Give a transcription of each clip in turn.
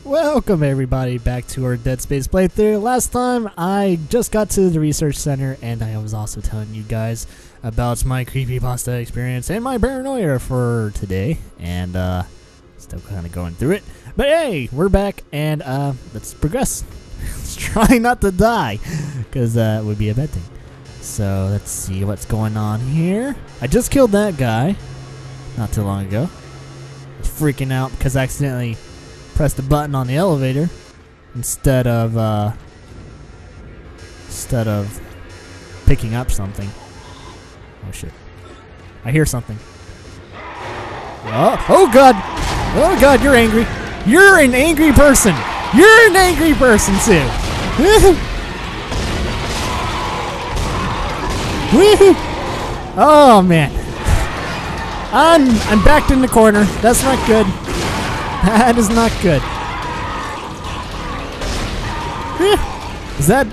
Welcome everybody back to our Dead Space playthrough. Last time I just got to the research center and I was also telling you guys about my creepypasta experience and my paranoia for today, and still kind of going through it. But hey, we're back and let's progress. Let's try not to die, because that would be a bad thing. So let's see what's going on here. I just killed that guy not too long ago. I was freaking out because I accidentally pressed the button on the elevator instead of picking up something. Oh shit! I hear something. Oh god! Oh god! You're angry. You're an angry person. You're an angry person too. Woohoo! Oh man! I'm backed in the corner. That's not good. That is not good. Is that...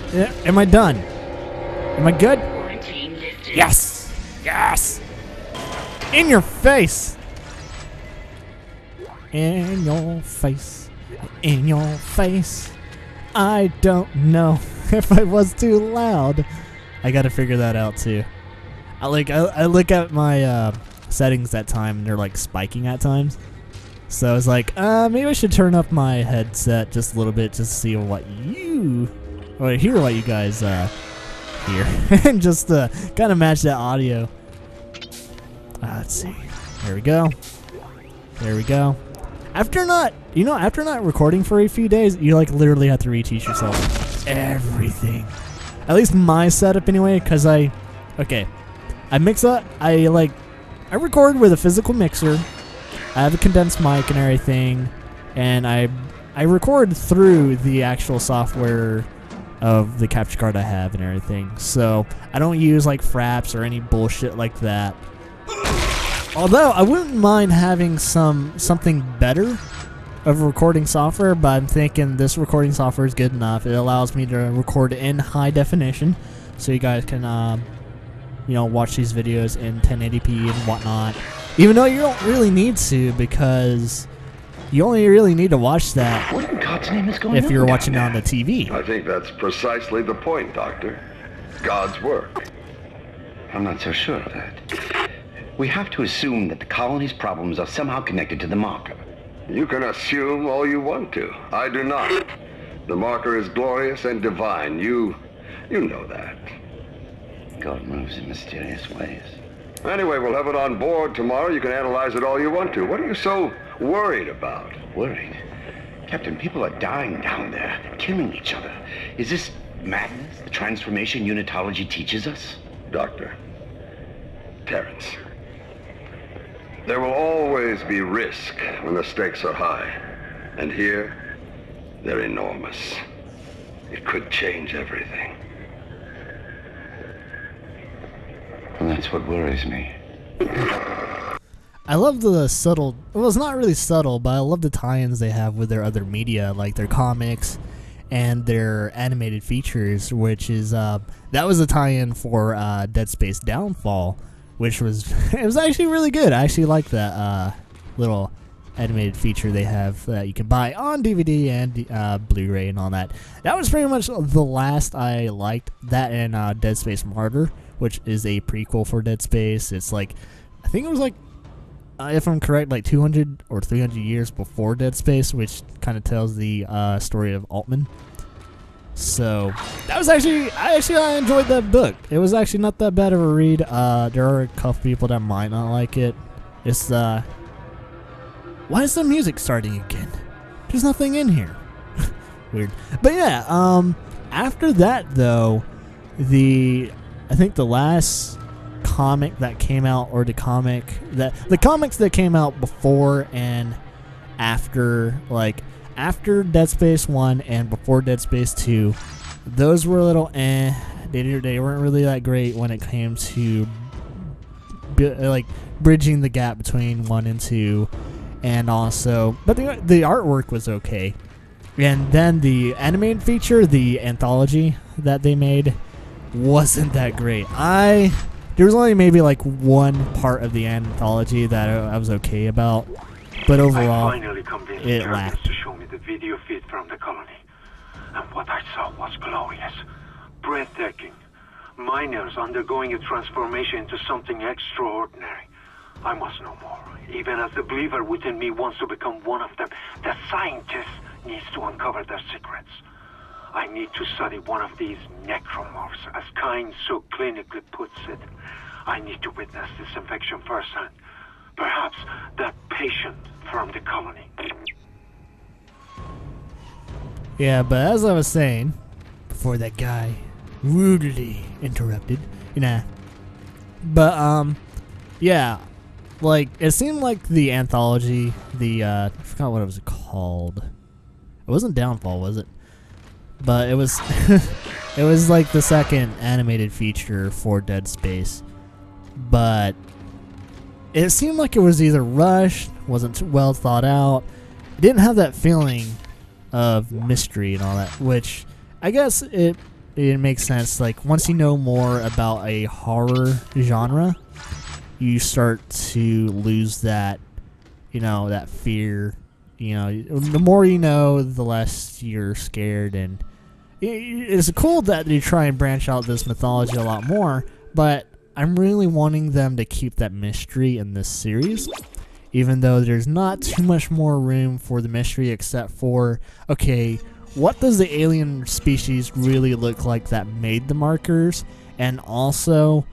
am I done? Am I good? Yes! Yes! In your face! In your face. In your face. I don't know if I was too loud. I gotta figure that out too. I look at my settings that time and they're like spiking at times. So I was like, maybe I should turn up my headset just a little bit just to see hear what you guys hear, and just kind of match that audio. Let's see. There we go. There we go. After not recording for a few days, you like literally have to reteach yourself everything. At least my setup anyway, because I record with a physical mixer. I have a condensed mic and everything, and I record through the actual software of the capture card I have and everything. So I don't use like fraps or any bullshit like that. Although I wouldn't mind having something better of recording software, but I'm thinking this recording software is good enough. It allows me to record in high definition, so you guys can watch these videos in 1080p and whatnot. Even though you don't really need to, because you only really need to watch that what in God's name is going if you're on watching it on the TV. I think that's precisely the point, Doctor. God's work. I'm not so sure of that. We have to assume that the colony's problems are somehow connected to the marker. You can assume all you want to. I do not. The marker is glorious and divine. You know that. God moves in mysterious ways. Anyway, we'll have it on board tomorrow. You can analyze it all you want to. What are you so worried about? Worried? Captain, people are dying down there, killing each other. Is this madness, the transformation unitology teaches us? Doctor, Terrence, there will always be risk when the stakes are high. And here, they're enormous. It could change everything. And that's what worries me. I love the subtle, well, it's not really subtle, but I love the tie-ins they have with their other media, like their comics and their animated features, which is, that was a tie-in for Dead Space Downfall, which was, it was actually really good. I actually like that little animated feature they have that you can buy on DVD and Blu-ray and all that. That was pretty much the last I liked. That and Dead Space Martyr, which is a prequel for Dead Space. It's like, I think it was like, if I'm correct, like 200 or 300 years before Dead Space, which kind of tells the story of Altman. So that was actually, I enjoyed that book. It was actually not that bad of a read. There are a couple people that might not like it. It's why is the music starting again? There's nothing in here. Weird. But yeah, after that though, I think the last comic that came out, or the comics that came out before and after, like after Dead Space 1 and before Dead Space 2, those were a little they weren't really that great when it came to like bridging the gap between 1 and 2, and also, but the artwork was okay. And then the animated feature, the anthology that they made, wasn't that great. There was only maybe like one part of the anthology that I was okay about, but overall, I finally convinced it Germans lacked. to show me the video feed from the colony. And what I saw was glorious, breathtaking. Miners undergoing a transformation into something extraordinary. I must know more. Even as the believer within me wants to become one of them, the scientist needs to uncover their secrets. I need to study one of these necromorphs, as Kyne so clinically puts it. I need to witness this infection firsthand. Perhaps that patient from the colony. Yeah, but as I was saying, before that guy rudely interrupted, but yeah, like it seemed like the anthology, I forgot what it was called. It wasn't Downfall, was it? But it was, it was like the second animated feature for Dead Space, but it seemed like it was either rushed, wasn't too well thought out, it didn't have that feeling of mystery and all that, which I guess it makes sense. Like once you know more about a horror genre, you start to lose that, that fear. The more you know, the less you're scared, and it's cool that they try and branch out this mythology a lot more, but I'm really wanting them to keep that mystery in this series, even though there's not too much more room for the mystery except for, okay, what does the alien species really look like that made the markers, and also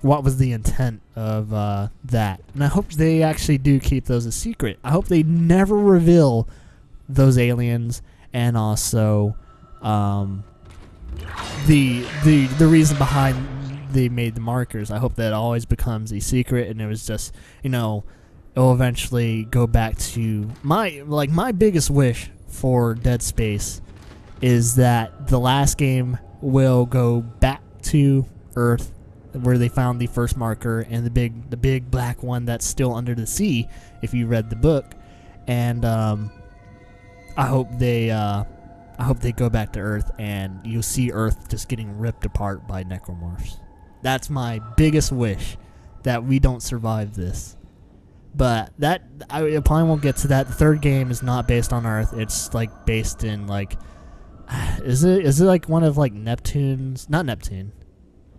what was the intent of that. And I hope they actually do keep those a secret. I hope they never reveal those aliens, and also the reason behind they made the markers. I hope that always becomes a secret, and it was just, it'll eventually go back to my biggest wish for Dead Space is that the last game will go back to Earth, where they found the first marker, and the big black one that's still under the sea, if you read the book. And I hope they go back to Earth, and you'll see Earth just getting ripped apart by necromorphs. That's my biggest wish, that we don't survive this. But I probably won't get to that. The third game is not based on Earth. It's like based in like, is it like one of like Neptune's? Not Neptune.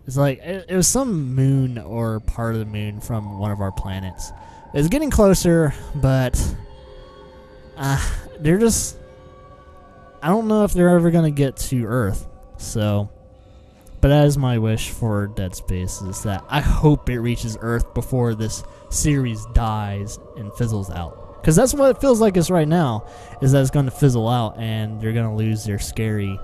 It's like it was some moon or part of the moon from one of our planets. It's getting closer, but they're just, I don't know if they're ever gonna get to Earth. So, but that is my wish for Dead Space, is that I hope it reaches Earth before this series dies and fizzles out. Because that's what it feels like is right now, is that it's going to fizzle out and they're going to lose their scary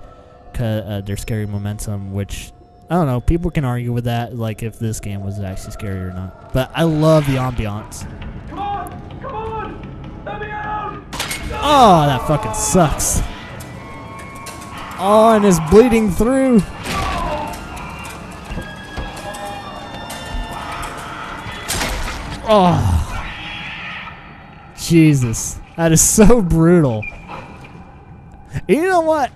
momentum, which, I don't know, people can argue with that, like if this game was actually scary or not. But I love the ambiance. Come on! Let me out! Oh, that fucking sucks. Oh, and it's bleeding through. Oh, Jesus, that is so brutal. You know what?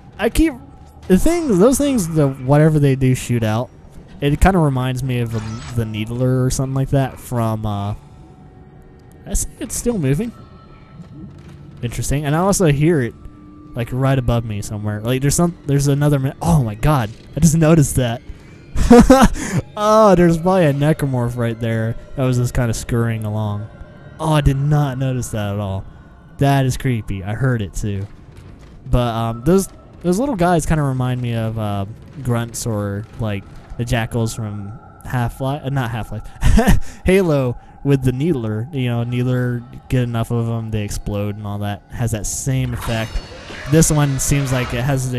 Those things, whatever they do shoot out, it kind of reminds me of the Needler or something like that from, I see it's still moving. Interesting. And I also hear it, like, right above me somewhere. Like, there's another, oh my god, I just noticed that. Oh, there's probably a necromorph right there that was just kind of scurrying along. Oh, I did not notice that at all. That is creepy. I heard it too. But those little guys kind of remind me of grunts, or like the jackals from Half-Life, not Half-Life, Halo, with the Needler. Needler, get enough of them, they explode and all that. Has that same effect. This one seems like it has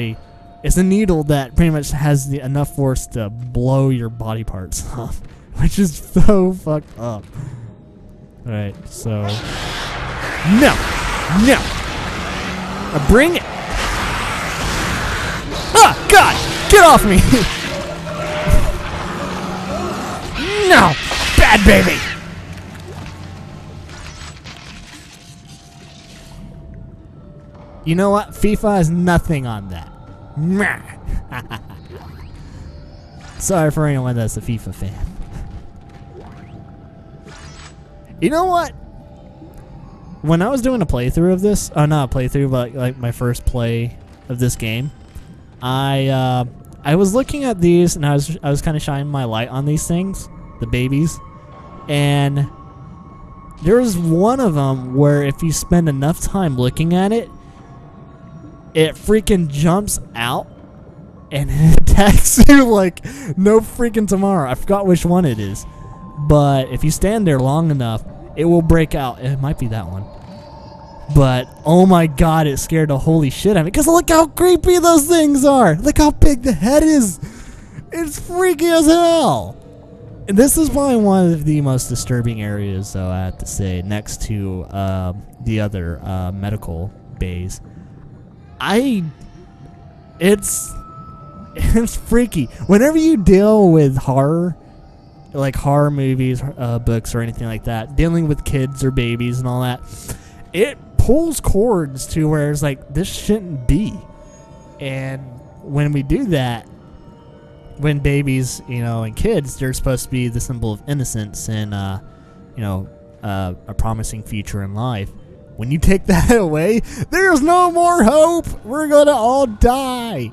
it's a needle that pretty much has enough force to blow your body parts off, which is so fucked up. Alright, so... No! Bring it! Ah! God! Get off me! No! Bad baby! You know what? FIFA has nothing on that. Sorry for anyone that's a FIFA fan. You know what? when I was doing a playthrough of this, not a playthrough, but like my first play of this game, I was looking at these and I was kind of shining my light on these things, the babies, and there was one of them where if you spend enough time looking at it, it freaking jumps out and it attacks you like no freaking tomorrow. I forgot which one it is, but if you stand there long enough, it will break out. It might be that one. But, oh my god, it scared the holy shit out of me. Because look how creepy those things are. Look how big the head is. It's freaky as hell. And this is probably one of the most disturbing areas, though, I have to say, next to the other medical bays. It's freaky. Whenever you deal with horror, like horror movies, books, or anything like that, dealing with kids or babies and all that, it pulls chords to where it's like, this shouldn't be. And when we do that, when babies, and kids, they're supposed to be the symbol of innocence and, a promising future in life. When you take that away, there's no more hope. We're gonna all die.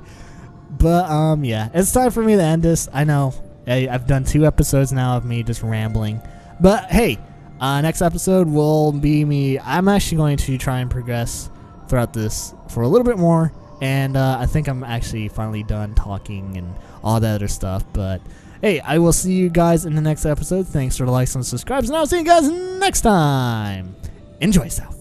But, yeah, it's time for me to end this. I know I've done 2 episodes now of me just rambling. But, hey, next episode will be me. I'm actually going to try and progress throughout this for a little bit more. And I think I'm actually finally done talking and all that other stuff. But, hey, I will see you guys in the next episode. Thanks for the likes and subscribes. And I'll see you guys next time. Enjoy yourself.